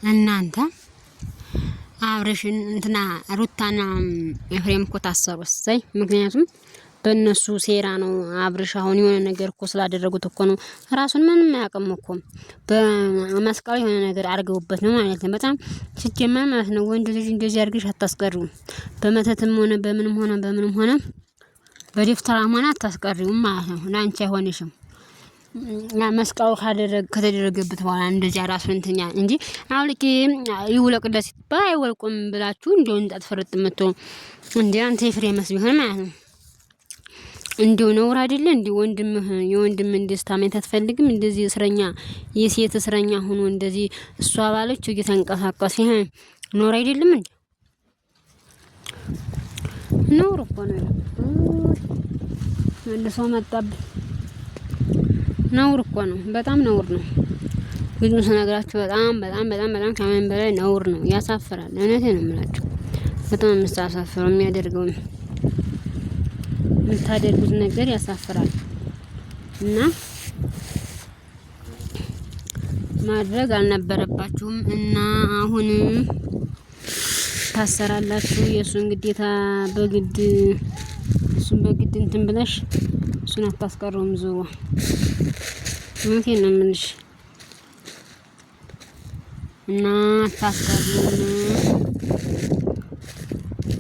እናንተ አብረሽን እንትና ሩታና ኤፍሬም እኮ ታሰሩ እሰይ። ምክንያቱም በእነሱ ሴራ ነው። አብረሽ አሁን የሆነ ነገር እኮ ስላደረጉት እኮ ነው። ራሱን ምንም አያውቅም እኮ በመስቀል የሆነ ነገር አድርገውበት ነው ማለት ነው። በጣም ሲጀመር ማለት ነው ወንድ ልጅ እንደዚህ አድርገሽ አታስቀሪውም። በመተትም ሆነ በምንም ሆነ በደፍተራም ሆነ አታስቀሪውም ማለት ነው። ላንቺ አይሆንሽም። መስቀሉ ከተደረገበት በኋላ እንደዚህ ራሱን እንትኛ እንጂ አውልቂ ይውለቅለት ባይወልቁም ብላችሁ እንደው እንዳትፈርጥ መጥቶ እንዴ አንተ ኤፍሬምስ ቢሆን ማለት ነው። እንደው ነውር አይደለ እንዴ? የወንድምህን ደስታ ማየት አትፈልግም? እንደዚህ እስረኛ የሴት እስረኛ ሆኖ እንደዚህ እሷ ባለችው እየተንቀሳቀሰ ይሄ ኖር አይደለም እንዴ? ኖር እኮ ነው። መልሶ መጣብኝ። ነውር እኮ ነው። በጣም ነውር ነው። ግን ስነግራችሁ በጣም ከምን በላይ ነውር ነው። ያሳፍራል። እውነቴን ነው የምላችሁ። በጣም የምታሳፍረው የምታደርጉት ነገር ያሳፍራል። እና ማድረግ አልነበረባችሁም። እና አሁን ታሰራላችሁ። የእሱን ግዴታ በግድ እንትን ብለሽ እሱን አታስቀረውም። ዞሮ እውነቴን ነው የምልሽ። እና አታስቀሪውም።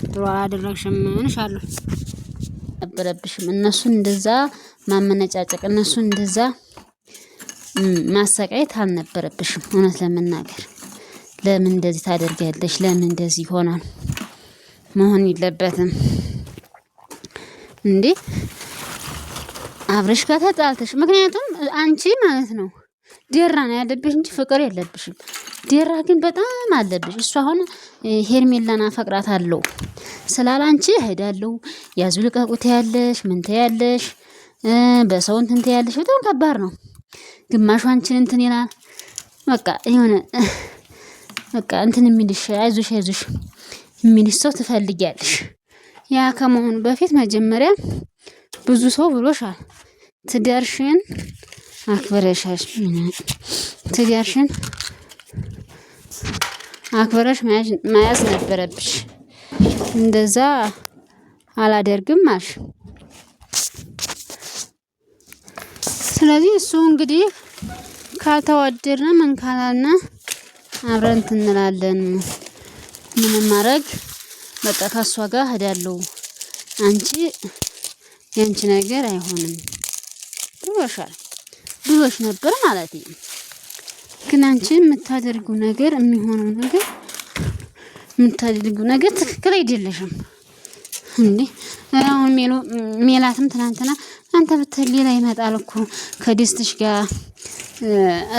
ጥሩ አላደረግሽም እንሻለሁ። ነበረብሽም እነሱን እንደዛ ማመነጫጨቅ፣ እነሱን እንደዛ ማሰቃየት አልነበረብሽም። እውነት ለመናገር ለምን እንደዚህ ታደርጊያለሽ? ለምን እንደዚህ ይሆናል? መሆን የለበትም እንዴ አብረሽ ጋር ተጣልተሽ። ምክንያቱም አንቺ ማለት ነው ደራ ነው ያለብሽ እንጂ ፍቅር የለብሽም። ደራ ግን በጣም አለብሽ። እሱ አሁን ሄርሜላን አፈቅራታለሁ ስላላንቺ እሄዳለሁ ያዙ ልቀቁት ያለሽ ምን ትያለሽ? በሰው እንትን ትያለሽ። በጣም ከባድ ነው። ግማሹ አንቺን እንትን ይላል። በቃ የሆነ በቃ እንትን የሚልሽ አይዞሽ የሚልሽ ሰው ትፈልጊያለሽ። ያ ከመሆኑ በፊት መጀመሪያ ብዙ ሰው ብሎሻል። ትዳርሽን አክብረሽ መያዝ ነበረብሽ። እንደዛ አላደርግም አልሽ። ስለዚህ እሱ እንግዲህ ካልተዋደድን ምን ካላልና አብረን እንላለን። ምንም ማድረግ በቃ ከሷ ጋር ሄዳለሁ። አንቺ ያንቺ ነገር አይሆንም ብሎሽ ነበር ማለት ነው። ግን አንቺ የምታደርጉ ነገር ትክክል አይደለሽም እንዴ። አሁን ሜላትም ትናንትና አንተ ብትል ሌላ ይመጣል እኮ ከደስትሽ ጋር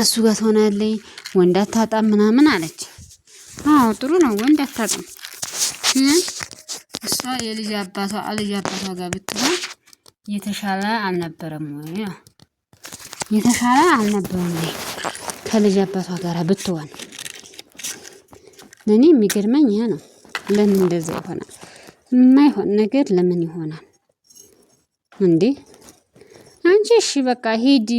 እሱ ጋር ትሆናለች ወንድ አታጣም ምናምን አለች። አዎ ጥሩ ነው ወንድ አታጣም። እሷ የልጅ አባቷ ጋር ብትሆን የተሻለ አልነበረም ወይ? የተሻለ አልነበረም ወይ? ከልጅ አባቷ ጋር ብትሆን ለኔ የሚገርመኝ ይሄ ነው። ለምን እንደዛ ይሆናል? የማይሆን ነገር ለምን ይሆናል እንዴ? አንቺ እሺ በቃ ሂድ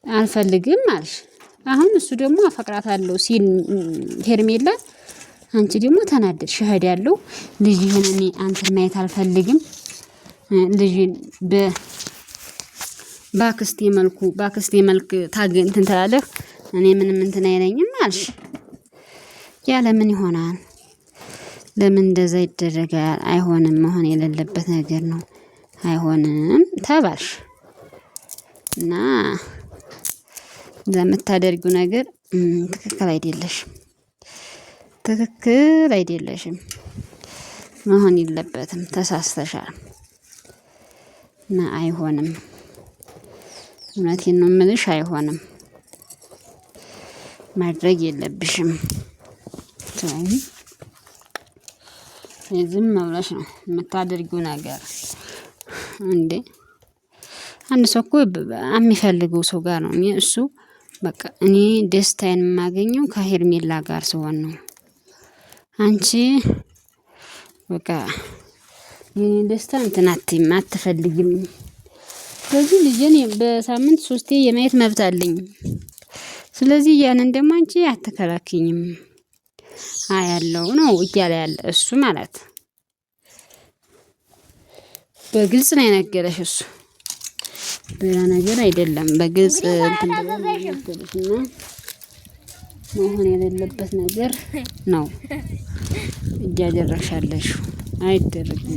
አልፈልግም አልሽ። አሁን እሱ ደግሞ አፈቅራታለሁ ሲል ሄርሜላ አንቺ ደግሞ ተናደድሽ። እሄዳለሁ ልጅህን እኔ አንተን ማየት አልፈልግም። ልጅን በአክስቴ መልክ ታገኝ እንትን ትላለህ። እኔ ምንም እንትን አይለኝም አልሽ። ያ ለምን ይሆናል? ለምን እንደዛ ይደረጋል? አይሆንም። መሆን የሌለበት ነገር ነው። አይሆንም ተባልሽ እና ለምታደርጊው ነገር ትክክል አይደለሽም። መሆን የለበትም። ተሳስተሻል እና አይሆንም። እውነቴን ነው የምልሽ አይሆንም። ማድረግ የለብሽም። ዝም ብለሽ ነው የምታደርጊው ነገር እንዴ። አንድ ሰው እኮ የሚፈልገው ሰው ጋር ነው እሱ በቃ እኔ ደስታዬን የማገኘው ከሄርሜላ ጋር ስሆን ነው። አንቺ በቃ ደስታ እንትን አትፈልጊም። ስለዚህ ልጄን በሳምንት 3 የማየት መብት አለኝ። ስለዚህ ያንን ደግሞ አንቺ አትከላከኝም አያለው ነው እያለ ያለ እሱ ማለት በግልጽ ነው የነገረሽ እሱ ሌላ ነገር አይደለም በግልጽ እንትን ብለሽና መሆን የሌለበት ነገር ነው እያደረግሻለሽ አይደረግም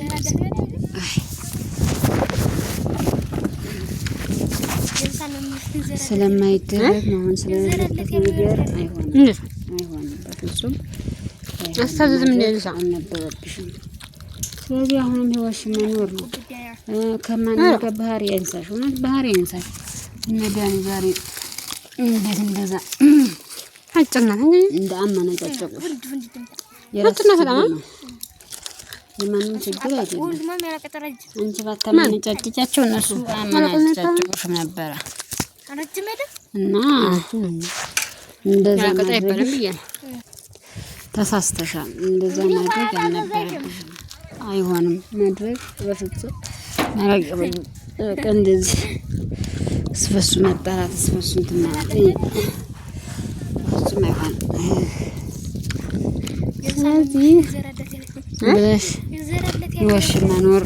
ስለማይደረግ መሆን ስለሌለበት ነገር አይሆንም በፍጹም አስተዛዝም እንደዛ አልነበረብሽም ስለዚህ አሁንም ህይወትሽ መኖር ነው ከማንም ጋር ባህሪ ያንሳሽ እውነት ባህሪ ያንሳሽ እነ ዳኒ ዛሬ እንዴት እንደዛ አጭናት እንደ አመነጫጨቁሽ የራስሽ የማንም ችግር አይደለም አንቺ ባታመነጫጭቻቸው እነሱ አመነጫጭቁሽ ነበረ እና እንደዛ ማድረግ ተሳስተሻል እንደዛ ማድረግ አልነበረብሽም አይሆንም ማድረግ በፍጹም ማረግ እንደዚህ ስፈሱ መጣራት ስፈሱ እንትን ማለት ፍጹም አይሆንም ስለዚህ ብለሽ ህይወትሽ መኖር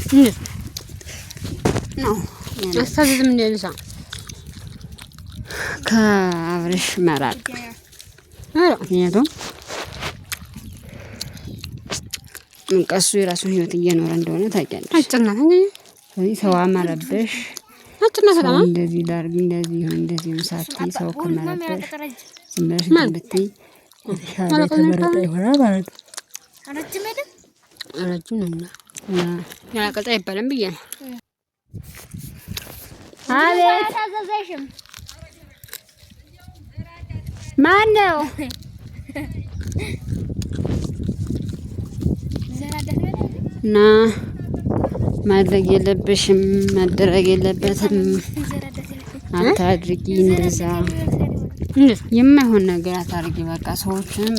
ነው አስተዛዝም እንደዛ ከአብርሽ መራቅ ምክንያቱም ቀሱ የራሱን ህይወት እየኖረ እንደሆነ ታውቂያለሽ አጭናት ስለዚህ ሰው አማረብሽ አጭናት እንደዚህ ዳርግ እንደዚህ ይሁን እንደዚህ ምሳሌ ሰው ከመረበሽ ዝም ብለሽ ብትይ የተሻለ ተመረጠ ይሆናል ማለት ነው አረጅም ነው ያቀጣ ይባላል ብዬ ነው አቤት አዘዘሽም ማን ነው ና ማድረግ የለብሽም ማድረግ የለበትም አታድርጊ እንደዛ የማይሆን ነገር አታድርጊ በቃ ሰዎችን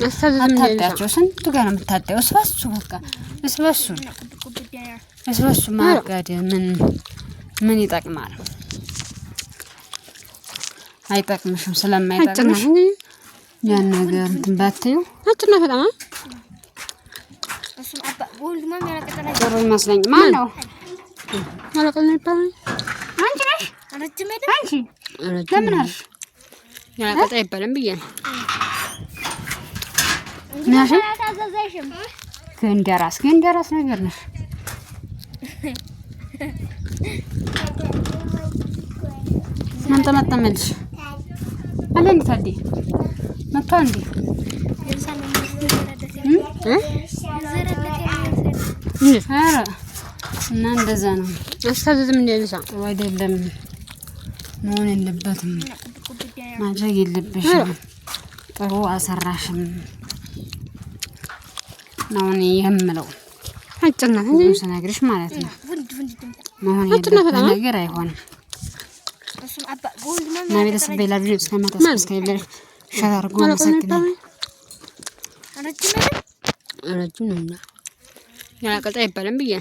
አታጣያቸው ስንቱ ጋር ነው የምታጣየው እስበሱ በቃ እስበሱ ማጋደም ምን ይጠቅማል አይጠቅምሽም ስለማይጠቅምሽ ያን ነገር እንትን ባትዪው አጭና ፈጣማ እሱ አባ ወልድ ማም ያለቀጠለ ጥሩ ይመስለኝ ማን ነው ያለቀጠለ ይባላል አንቺ ነሽ አረጅም አይደል አንቺ ለምን አልሽ ያለቀጠ ይባላል ብዬ ነው ናሽ ታዘዘሽም ገንደራስ ነገር ነሽ ማንተመጣመልሽ አለ እንዴ ታዲ መጣ እንዴ ኧረ እና እንደዛ ነው አስተዛዝም እንደዛ አይደለም መሆን የለበትም ማድረግ የለብሽም ጥሩ አሰራሽም ነው እኔ የምለው አጭናት እንዴ ስነግርሽ ማለት ነው መሆን የለበትም ነገር አይሆንም ما بيلس بيلا بيجي سكمة تسكت كيبلر شهر قوم سكني أنا جنون يا كتاي بلم بيجي